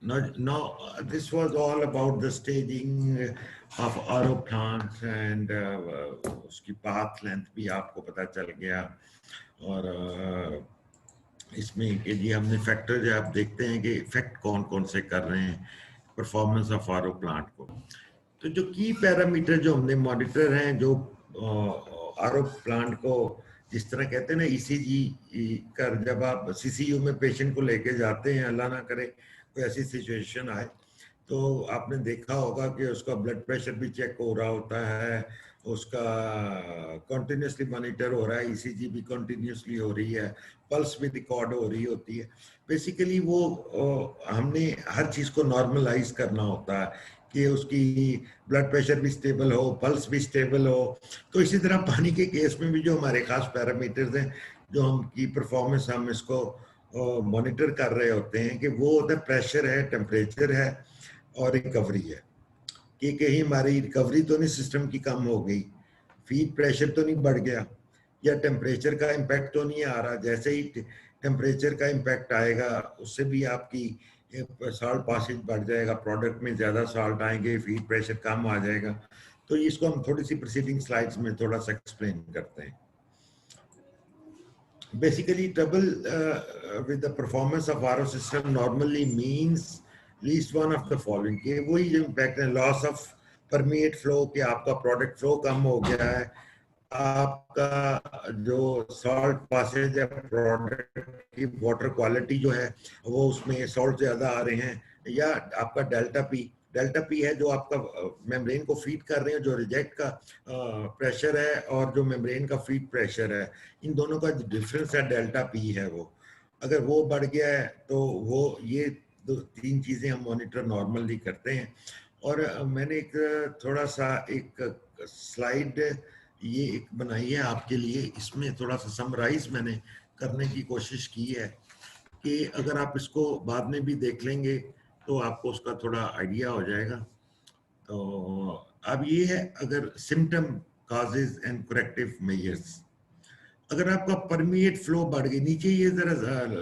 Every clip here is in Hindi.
This was all about the staging of RO plants and उसकी path length भी आपको पता चल गया और इसमें कि जी हमने फैक्टर जो आप देखते हैं कि इफेक्ट कौन कौन से कर रहे हैं परफॉर्मेंस ऑफ आरओ प्लांट को। तो जो की पैरामीटर जो हमने मॉनिटर हैं जो आरओ प्लांट को जिस तरह कहते हैं ना ईसीजी कर जब आप सीसीयू में पेशेंट को लेके जाते हैं, अल्लाह ना करे कोई ऐसी सिचुएशन आए, तो आपने देखा होगा कि उसका ब्लड प्रेशर भी चेक हो रहा होता है, उसका कंटिन्यूसली मॉनिटर हो रहा है, ईसीजी भी कंटिन्यूसली हो रही है, पल्स भी रिकॉर्ड हो रही होती है। बेसिकली वो हमने हर चीज़ को नॉर्मलाइज करना होता है कि उसकी ब्लड प्रेशर भी स्टेबल हो, पल्स भी स्टेबल हो। तो इसी तरह पानी के केस में भी जो हमारे खास पैरामीटर्स हैं जो हम की परफॉर्मेंस हम इसको मॉनिटर कर रहे होते हैं कि वो होता है प्रेशर है, टेम्परेचर है और रिकवरी है कि कहीं हमारी रिकवरी तो नहीं सिस्टम की कम हो गई, फीड प्रेशर तो नहीं बढ़ गया, या टेम्परेचर का इम्पैक्ट तो नहीं आ रहा। जैसे ही टेम्परेचर का इम्पैक्ट आएगा उससे भी आपकी साल्ट पासेज बढ़ जाएगा, प्रोडक्ट में ज़्यादा साल्ट आएंगे, फीड प्रेशर कम आ जाएगा। तो इसको हम थोड़ी सी प्रीसीडिंग स्लाइड्स में थोड़ा सा एक्सप्लेन करते हैं। Basically, trouble with the performance of RO system normally means least one of the following कि वही जो impact है loss of permeate flow कि आपका product flow कम हो गया है, आपका जो salt passage है product की water quality जो है वो उसमें salt ज़्यादा आ रहे हैं, या आपका डेल्टा पी है जो आपका मेम्ब्रेन को फीड कर रहे हैं, जो रिजेक्ट का प्रेशर है और जो मेम्ब्रेन का फीड प्रेशर है, इन दोनों का डिफरेंस है डेल्टा पी है वो, अगर वो बढ़ गया है तो वो ये दो तीन चीज़ें हम मॉनिटर नॉर्मली करते हैं। और मैंने एक थोड़ा सा एक स्लाइड ये एक बनाई है आपके लिए, इसमें थोड़ा सा समराइज मैंने करने की कोशिश की है कि अगर आप इसको बाद में भी देख लेंगे तो आपको उसका थोड़ा आइडिया हो जाएगा। तो अब ये है अगर symptom causes and corrective measures, अगर आपका परमिएट फ्लो बढ़ गई, नीचे ये जरा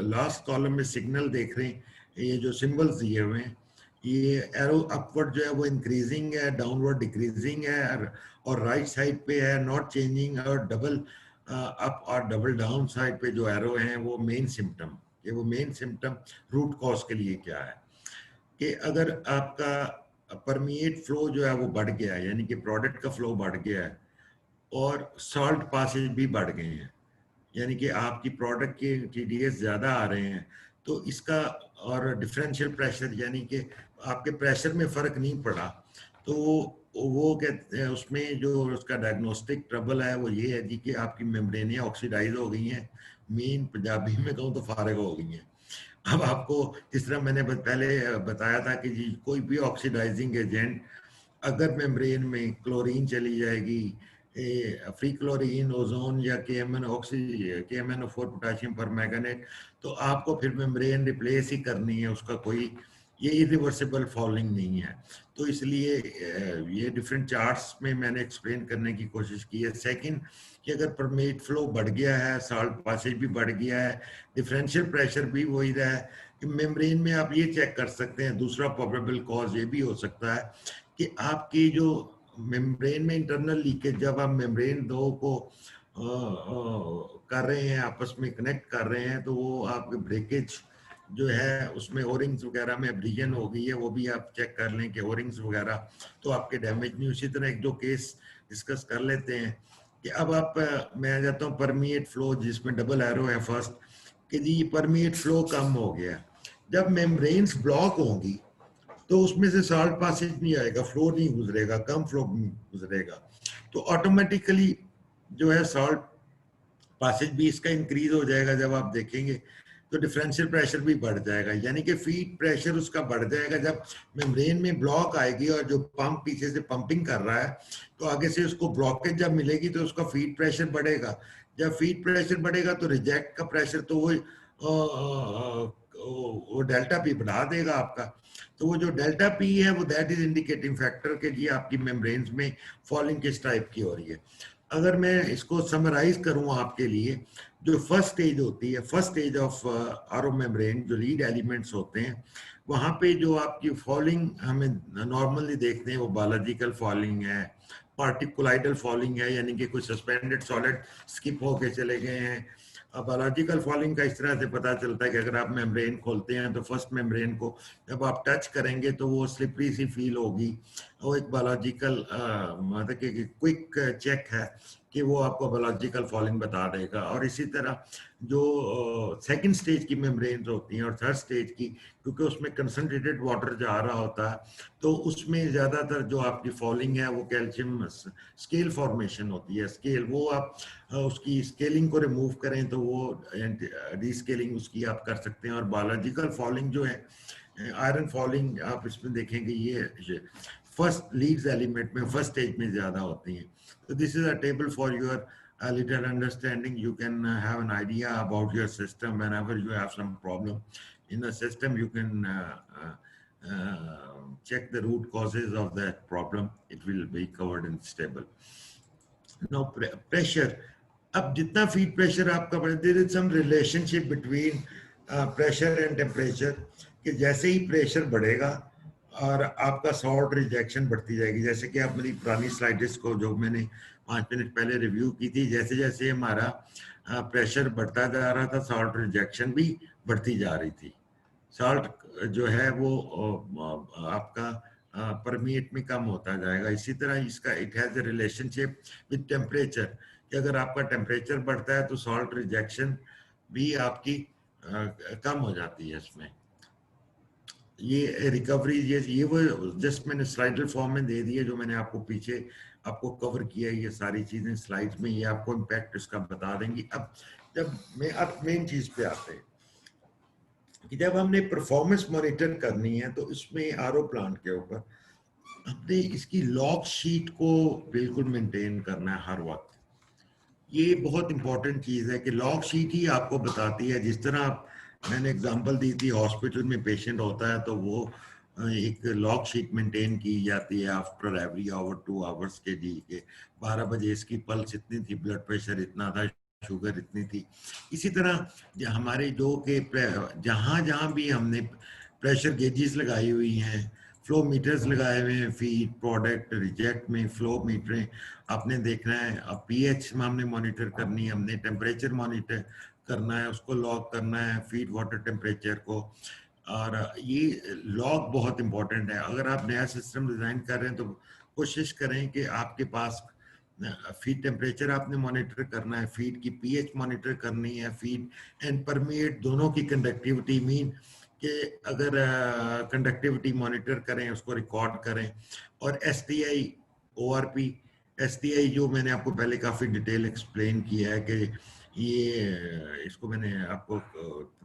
लास्ट कॉलम में सिग्नल देख रहे हैं, ये जो सिंबल्स दिए हुए हैं, ये एरो अपवर्ड जो है वो इंक्रीजिंग है, डाउनवर्ड डिक्रीजिंग है, और राइट साइड पे है नॉट चेंजिंग, और डबल अप और डबल डाउन साइड पे जो एरो हैं वो मेन सिम्टम, ये वो मेन सिम्टम रूट कॉज के लिए क्या है कि अगर आपका परमिएट फ्लो जो है वो बढ़ गया है, यानी कि प्रोडक्ट का फ्लो बढ़ गया है और सॉल्ट पासेज भी बढ़ गए हैं, यानी कि आपकी प्रोडक्ट के टीडीएस ज़्यादा आ रहे हैं, तो इसका और डिफरेंशियल प्रेशर यानी कि आपके प्रेशर में फ़र्क नहीं पड़ा, तो वो कहते हैं उसमें जो उसका डायग्नोस्टिक ट्रबल है वो ये है जी कि आपकी मेम्ब्रेनें ऑक्सीडाइज हो गई हैं, मेन पंजाबी में कहूँ तो फारग हो गई हैं। अब आपको जिस तरह मैंने पहले बताया था कि जी कोई भी ऑक्सीडाइजिंग एजेंट अगर मेम्ब्रेन में क्लोरीन चली जाएगी, फ्री क्लोरीन, ओजोन या KMnO4 पोटेशियम परमैंगनेट, तो आपको फिर मेम्ब्रेन रिप्लेस ही करनी है, उसका कोई ये इरिवर्सिबल फॉलिंग नहीं है। तो इसलिए ये डिफरेंट चार्ट्स में मैंने एक्सप्लेन करने की कोशिश की है। सेकंड कि अगर परमेट फ्लो बढ़ गया है, साल्ट पासेज भी बढ़ गया है, डिफरेंशियल प्रेशर भी वही रहा है, कि मेम्ब्रेन में आप ये चेक कर सकते हैं। दूसरा प्रोबेबल कॉज ये भी हो सकता है कि आपकी जो मेम्ब्रेन में इंटरनल लीकेज, जब आप मेम्ब्रेन दो को कर रहे हैं, आपस में कनेक्ट कर रहे हैं, तो वो आपके ब्रेकेज जो है उसमें ओरिंग्स वगैरह में एब्रीजन हो गई है, वो भी आप चेक कर लें कि ओरिंग्स वगैरह तो आपके डैमेज नहीं। उसी तरह एक दो केस डिस्कस कर लेते हैं कि अब आप मैं आ जाता हूँ परमिएट फ्लो, जिसमें डबल एरो है फर्स्ट, कि जी परमिएट फ्लो कम हो गया। जब मेम्ब्रेन्स ब्लॉक होंगी तो उसमें से साल्ट पासेज नहीं आएगा, फ्लो नहीं गुजरेगा, कम फ्लो गुजरेगा, तो ऑटोमेटिकली जो है साल्ट पासेज भी इसका इंक्रीज हो जाएगा। जब आप देखेंगे तो डिफरेंशियल प्रेशर भी बढ़ जाएगा, यानी कि फीड प्रेशर उसका बढ़ जाएगा। जब मेम्ब्रेन में ब्लॉक आएगी और जो पंप पीछे से पंपिंग कर रहा है, तो आगे से उसको ब्लॉकेज जब मिलेगी तो उसका फीड प्रेशर बढ़ेगा। जब फीड प्रेशर बढ़ेगा तो रिजेक्ट का प्रेशर तो वो डेल्टा पी बढ़ा देगा आपका। तो वो जो डेल्टा पी है वो दैट इज इंडिकेटिंग फैक्टर के लिए आपकी मेम्ब्रेन्स में फॉलिंग किस टाइप की हो रही है। अगर मैं इसको समराइज करूं आपके लिए, जो फर्स्ट स्टेज होती है, फर्स्ट स्टेज ऑफ आरो मेम्ब्रेन, जो लीड एलिमेंट्स होते हैं, वहाँ पे जो आपकी फॉलिंग हमें नॉर्मली देखते हैं वो बायोलॉजिकल फॉलिंग है, पार्टिकुलाइडल फॉलिंग है, यानी कि कुछ सस्पेंडेड सॉलिड स्किप होके चले गए हैं। बायोलॉजिकल फॉलिंग का इस तरह से पता चलता है कि अगर आप मेम्ब्रेन खोलते हैं तो फर्स्ट मेम्ब्रेन को जब आप टच करेंगे तो वो स्लिपरी सी फील होगी। वो एक बायोलॉजिकल मतलब कि क्विक चेक है कि वो आपको बायोलॉजिकल फॉलिंग बता देगा। और इसी तरह जो सेकंड स्टेज की मेम्ब्रेन होती हैं और थर्ड स्टेज की, क्योंकि उसमें कंसंट्रेटेड वाटर जा रहा होता है, तो उसमें ज़्यादातर जो आपकी फॉलिंग है वो कैल्शियम स्केल फॉर्मेशन होती है। स्केल वो आप उसकी स्केलिंग को रिमूव करें तो वो रीस्केलिंग उसकी आप कर सकते हैं। और बायोलॉजिकल फॉलिंग जो है, आयरन फॉलिंग, आप इसमें देखेंगे ये फर्स्ट लीड्स एलिमेंट में फर्स्ट स्टेज में ज़्यादा होती हैं। तो this is a table for your a little understanding. You can have an idea about your system. Whenever you have some problem in the system, you can check the root causes of that problem. It will be covered in table. Now pressure. अब जितना फीड प्रेशर आपका बढ़े, there is some relationship between pressure and temperature, कि जैसे ही प्रेशर बढ़ेगा और आपका सॉल्ट रिजेक्शन बढ़ती जाएगी। जैसे कि आप मेरी पुरानी स्लाइड्स को जो मैंने 5 मिनट पहले रिव्यू की थी, जैसे जैसे हमारा प्रेशर बढ़ता जा रहा था सॉल्ट रिजेक्शन भी बढ़ती जा रही थी। सॉल्ट जो है वो आपका परमिएट में कम होता जाएगा। इसी तरह इसका it has a relationship with temperature, कि अगर आपका टेम्परेचर बढ़ता है तो सॉल्ट रिजेक्शन भी आपकी कम हो जाती है। इसमें ये रिकवरी, ये वो जस्ट मैंने स्लाइडल फॉर्म में दे दी है, जो मैंने आपको पीछे आपको कवर किया है। ये सारी चीजें स्लाइड्स में ये आपको इम्पैक्ट इसका बता देंगी। अब मेन चीज पे आते हैं कि जब हमने परफॉर्मेंस मॉनिटर करनी है तो इसमें आरओ प्लांट के ऊपर हमने इसकी लॉग शीट को बिल्कुल मेंटेन करना है हर वक्त। ये बहुत इंपॉर्टेंट चीज है कि लॉग शीट ही आपको बताती है। जिस तरह मैंने एग्जांपल दी थी, हॉस्पिटल में पेशेंट होता है तो वो एक लॉग शीट मेंटेन की जाती है आफ्टर एवरी आवर 2 आवर्स के जी के 12 बजे इसकी पल्स इतनी थी, ब्लड प्रेशर इतना था, शुगर इतनी थी। इसी तरह हमारे जो के जहाँ जहाँ भी हमने प्रेशर गेजेस लगाई हुई हैं, फ्लो मीटर्स लगाए हुए हैं, फीड प्रोडक्ट रिजेक्ट में फ्लो मीटर आपने देखना है। अब पीएच में हमने मॉनिटर करनी है, हमने टेम्परेचर मॉनिटर करना है, उसको लॉग करना है, फीड वाटर टेम्परेचर को। और ये लॉग बहुत इंपॉर्टेंट है। अगर आप नया सिस्टम डिजाइन कर रहे हैं तो कोशिश करें कि आपके पास फीड टेम्परेचर आपने मॉनिटर करना है, फीड की पीएच मॉनिटर करनी है, फीड एंड परमिएट दोनों की कंडक्टिविटी मीन कि अगर कंडक्टिविटी मॉनिटर करें, उसको रिकॉर्ड करें। और एसटीआई ओआरपी, एसटीआई जो मैंने आपको पहले काफ़ी डिटेल एक्सप्लेन किया है कि ये इसको मैंने आपको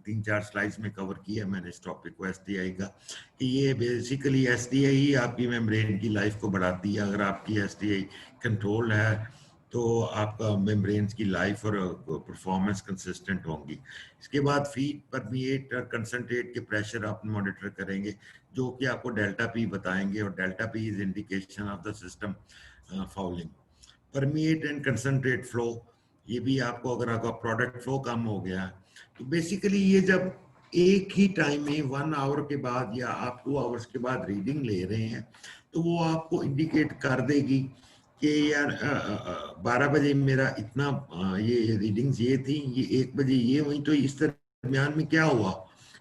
3-4 स्लाइड्स में कवर किया मैंने इस टॉपिक को एसटीआई का, कि ये बेसिकली एसटीआई ही आपकी मेम्ब्रेन की लाइफ को बढ़ाती है। अगर आपकी एसटीआई कंट्रोल है तो आपका मेम्ब्रेन की लाइफ और परफॉर्मेंस कंसिस्टेंट होंगी। इसके बाद फीड परमिएट और कंसंट्रेट के प्रेशर आप मॉनिटर करेंगे, जो कि आपको डेल्टा पी बताएंगे, और delta P is indication of the system fouling. Permeate and concentrate flow, ये भी आपको, अगर आपका प्रोडक्ट फ्लो कम हो गया तो बेसिकली ये जब एक ही टाइम में 1 आवर के बाद या आप 2 आवर्स के बाद रीडिंग ले रहे हैं तो वो आपको इंडिकेट कर देगी कि यार 12 बजे मेरा इतना ये रीडिंग्स ये थी, ये 1 बजे ये हुई, तो इस दरमियान में क्या हुआ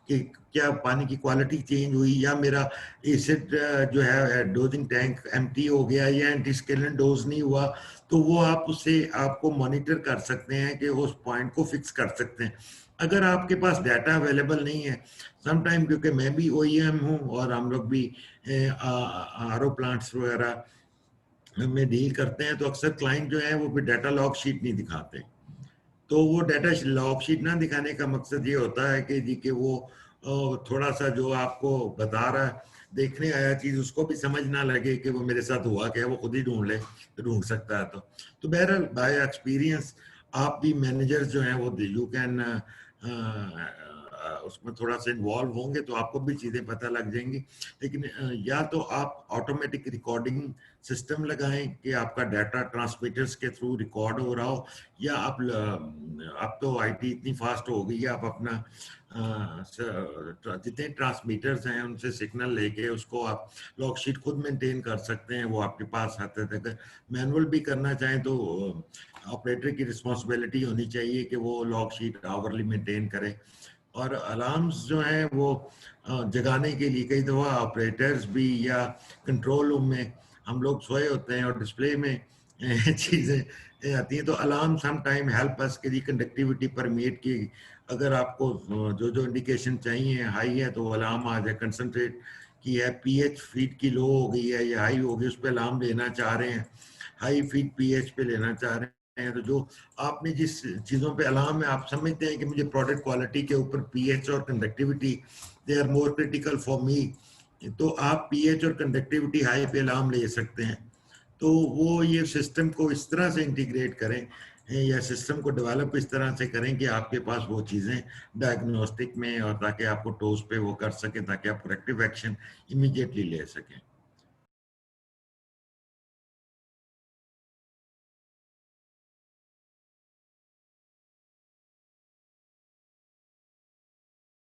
कि क्या पानी की क्वालिटी चेंज हुई, या मेरा एसिड जो है डोजिंग टैंक एम्प्टी हो गया, या एंटीस्केलेंट डोज नहीं हुआ। तो वो आप उससे आपको मॉनिटर कर सकते हैं कि उस पॉइंट को फिक्स कर सकते हैं। अगर आपके पास डाटा अवेलेबल नहीं है समटाइम, क्योंकि मैं भी ओईएम हूँ और हम लोग भी आरओ प्लांट्स वगैरह में डील करते हैं, तो अक्सर क्लाइंट जो है वो भी डाटा लॉग शीट नहीं दिखाते। तो वो डाटा लॉग शीट ना दिखाने का मकसद ये होता है कि जी कि वो थोड़ा सा जो आपको बता रहा है, देखने आया चीज उसको भी समझ ना लगे कि वो मेरे साथ हुआ क्या, वो खुद ही ढूंढ ले, ढूंढ सकता है। तो बहरहाल बाय एक्सपीरियंस आप भी मैनेजर्स जो हैं वो यू कैन उसमें थोड़ा सा इन्वॉल्व होंगे तो आपको भी चीज़ें पता लग जाएंगी। लेकिन या तो आप ऑटोमेटिक रिकॉर्डिंग सिस्टम लगाएं कि आपका डाटा ट्रांसमीटर्स के थ्रू रिकॉर्ड हो रहा हो, या अब तो आईटी इतनी फास्ट हो गई है, आप अपना जितने ट्रांसमीटर्स हैं उनसे सिग्नल लेके उसको आप लॉग शीट खुद मेंटेन कर सकते हैं, वो आपके पास आते तक। मैनुअल भी करना चाहें तो ऑपरेटर की रिस्पॉन्सिबिलिटी होनी चाहिए कि वो लॉग शीट आवरली मेंटेन करे। और अलार्म्स जो हैं वो जगाने के लिए कई दफ़ा ऑपरेटर्स भी या कंट्रोल रूम में हम लोग सोए होते हैं और डिस्प्ले में चीज़ें आती हैं, तो alarm some time help us के जी कंडक्टिविटी परमिट की, अगर आपको जो जो इंडिकेशन चाहिए हाई है तो अलार्म आ जाए, कंसनट्रेट की है पीएच फीड की लो हो गई है या हाई हो गई, उस पर अलार्म लेना चाह रहे हैं, हाई फीड पीएच पे लेना चाह रहे हैं, तो जो आपने जिस चीज़ों पे अलार्म है आप समझते हैं कि मुझे प्रोडक्ट क्वालिटी के ऊपर पीएच और conductivity they are more critical for me, तो आप पीएच और कंडक्टिविटी हाई पे अलार्म ले सकते हैं। तो वो ये सिस्टम को इस तरह से इंटीग्रेट करें या सिस्टम को डेवलप इस तरह से करें कि आपके पास वो चीज़ें डायग्नोस्टिक में, और ताकि आपको टोस पे वो कर सकें ताकि आप करेक्टिव एक्शन इमीडिएटली ले सकें।